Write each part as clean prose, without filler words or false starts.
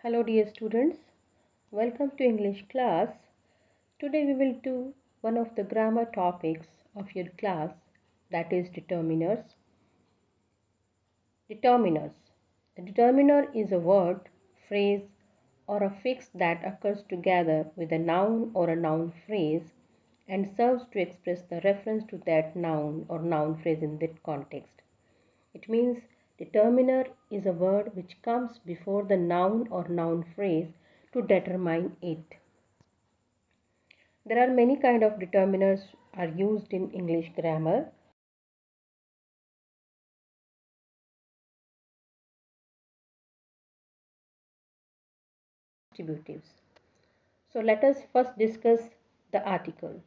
Hello dear students, welcome to English class. Today we will do one of the grammar topics of your class, that is determiners. Determiners. A determiner is a word, phrase or a fix that occurs together with a noun or a noun phrase and serves to express the reference to that noun or noun phrase in that context. It means determiner is a word which comes before the noun or noun phrase to determine it. There are many kind of determiners are used in English grammar. Distributives. So let us first discuss the articles.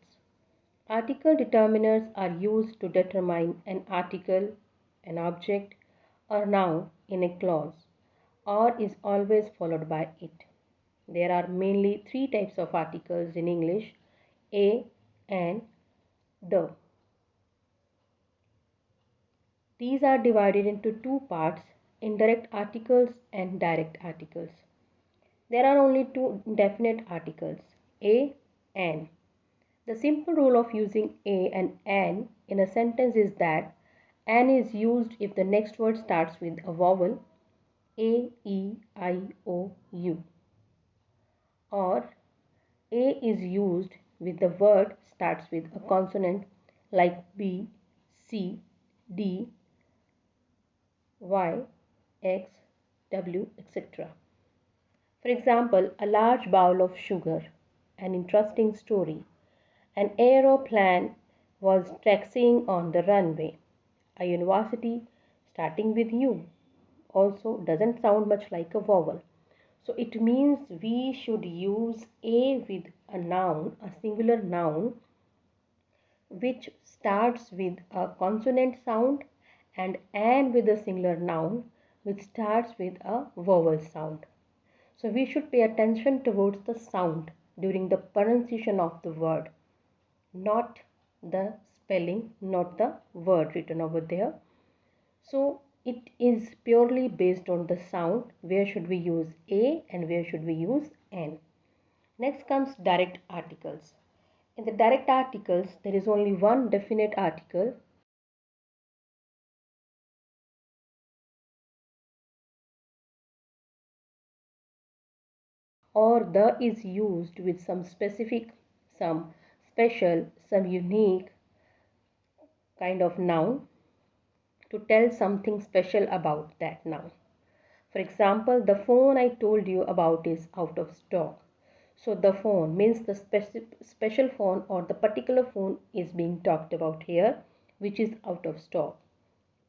Article determiners are used to determine an article, an object or noun in a clause or is always followed by it. There are mainly three types of articles in English: a, and, the. These are divided into two parts: indirect articles and direct articles. There are only two indefinite articles, a, an. The simple rule of using a and an in a sentence is that an is used if the next word starts with a vowel a, e, I, o, u, or a is used with the word starts with a consonant like b, c, d, y, x, w, etc. For example, a large bowl of sugar, an interesting story, an aeroplane was taxiing on the runway, a university starting with U also doesn't sound much like a vowel. So it means we should use a with a noun, a singular noun, which starts with a consonant sound, and an with a singular noun which starts with a vowel sound. So we should pay attention towards the sound during the pronunciation of the word, not the spelling, not the word written over there. So it is purely based on the sound. Where should we use a and where should we use an? Next comes direct articles. In the direct articles, there is only one definite article or the is used with some specific, some special, some unique kind of noun to tell something special about that noun. For example, the phone I told you about is out of stock. So the phone means the special phone or the particular phone is being talked about here, which is out of stock.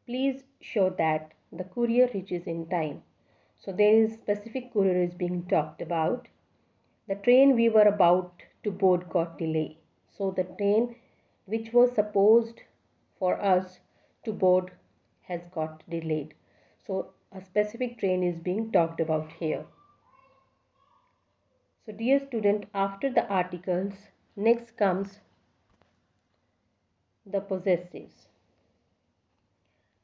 Please show that the courier reaches in time. So there is specific courier is being talked about. The train we were about to board got delayed. So the train which was supposed for us to board has got delayed. So a specific train is being talked about here. So dear student, after the articles, next comes the possessives.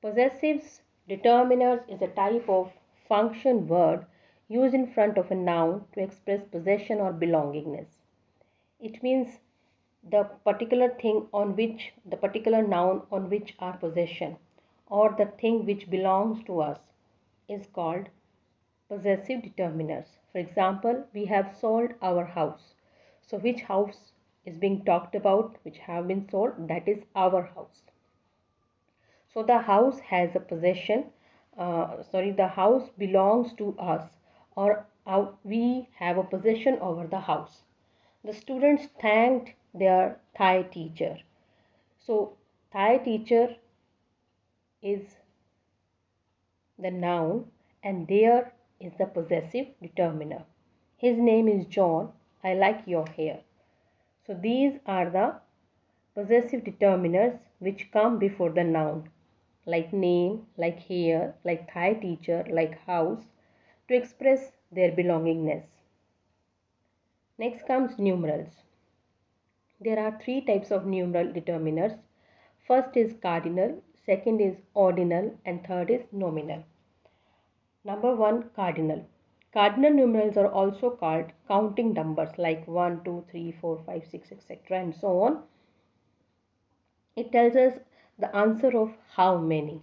Possessives determiners is a type of function word used in front of a noun to express possession or belongingness. It means the particular thing on which, the particular noun on which our possession or the thing which belongs to us is called possessive determiners. For example, we have sold our house. So which house is being talked about, which have been sold? That is our house. So the house has a possession, the house belongs to us, or we have a possession over the house. The students thanked their Thai teacher. So Thai teacher is the noun and there is the possessive determiner. His name is John. I like your hair. So these are the possessive determiners which come before the noun, like name, like hair, like Thai teacher, like house, to express their belongingness. Next comes numerals. There are three types of numeral determiners. First is cardinal, second is ordinal, and third is nominal. Number one, cardinal. Cardinal numerals are also called counting numbers like 1, 2, 3, 4, 5, 6, etc. and so on. It tells us the answer of how many.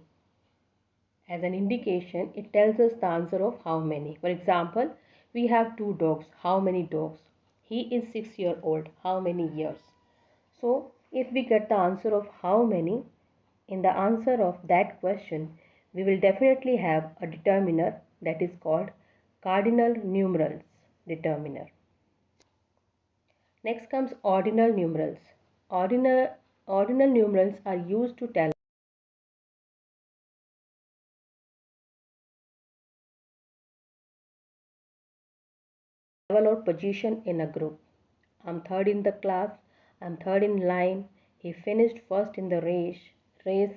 As an indication, it tells us the answer of how many. For example, we have 2 dogs. How many dogs? He is 6 years old. How many years? So, if we get the answer of how many in the answer of that question, we will definitely have a determiner that is called cardinal numerals determiner. Next comes ordinal numerals. Ordinal numerals are used to tell level or position in a group. I'm third in the class, I'm third in line, he finished first in the race.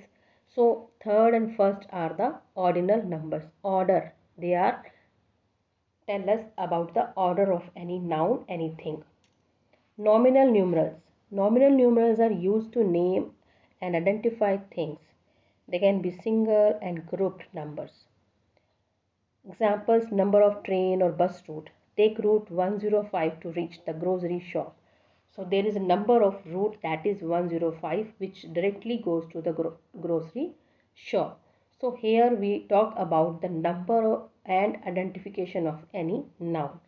So third and first are the ordinal numbers. Order. They are tell us about the order of any noun, anything. Nominal numerals. Nominal numerals are used to name and identify things. They can be single and grouped numbers. Examples: number of train or bus route. Take route 105 to reach the grocery shop. So there is a number of route, that is 105, which directly goes to the grocery shop. So here we talk about the number and identification of any noun.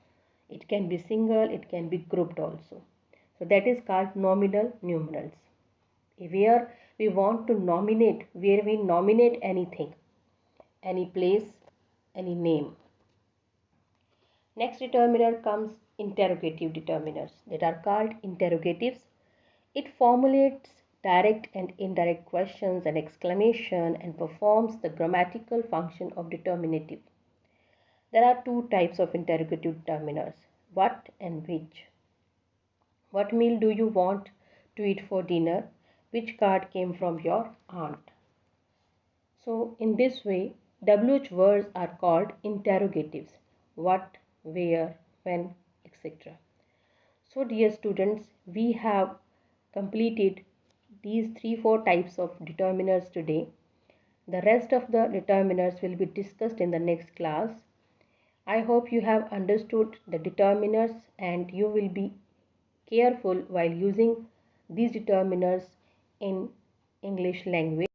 It can be single, it can be grouped also. So that is called nominal numerals. Where we want to nominate, where we nominate anything, any place, any name. Next determiner comes interrogative determiners that are called interrogatives. It formulates direct and indirect questions and exclamation and performs the grammatical function of determinative. There are 2 types of interrogative determiners: what and which. What meal do you want to eat for dinner? Which card came from your aunt? So in this way, WH words are called interrogatives: what, where, when, etc. So dear students, we have completed these 3-4 types of determiners today. The rest of the determiners will be discussed in the next class. I hope you have understood the determiners and you will be careful while using these determiners in English language.